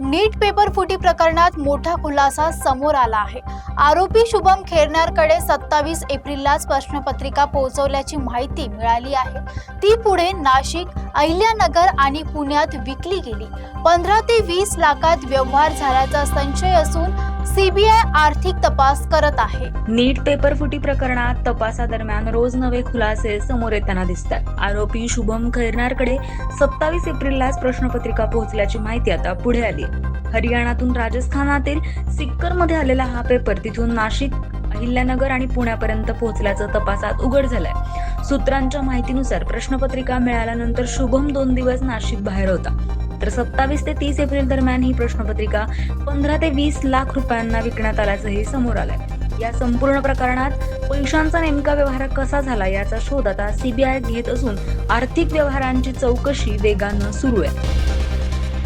नीट paper फुटी प्रकरणात मोठा खुलासा समोर आला आहे। आरोपी शुभम खेरनारकडे 27 एप्रिललाच प्रश्नपत्रिका पोहोचवल्याची माहिती मिळाली आहे। ती पुढे नाशिक, अहिल्यानगर आणि पुण्यात विकली गेली। 15 ते 20 लाखात व्यवहार झाल्याचा संशय असून सीबीआय आर्थिक तपास करत आहे। नीट पेपर फुटी प्रकरणात तपासादरम्यान रोज नवे खुलासे समोर येताना दिसतात। आरोपी शुभम खैरनारकडे 27 एप्रिललाच प्रश्नपत्रिका पोहोचल्याची माहिती आता पुढे आली। हरियाणातून राजस्थानातील सिक्करमध्ये आलेला हा पेपर तिथून नाशिक, अहिल्यानगर आणि पुण्यापर्यंत पोहोचल्याचं तपासात उघड झालंय। सूत्रांच्या माहितीनुसार प्रश्नपत्रिका मिळाल्यानंतर शुभम 2 दिवस नाशिक बाहेर होता, तर 27 ते 30 एप्रिल दरम्यान ही प्रश्नपत्रिका 15 ते 20 लाख रुपयांना विकण्यात आल्याचंही समोर आलंय। या संपूर्ण प्रकरणात पैशांचा नेमका व्यवहार कसा झाला याचा शोध आता सीबीआय घेत असून आर्थिक व्यवहारांची चौकशी वेगानं सुरू आहे।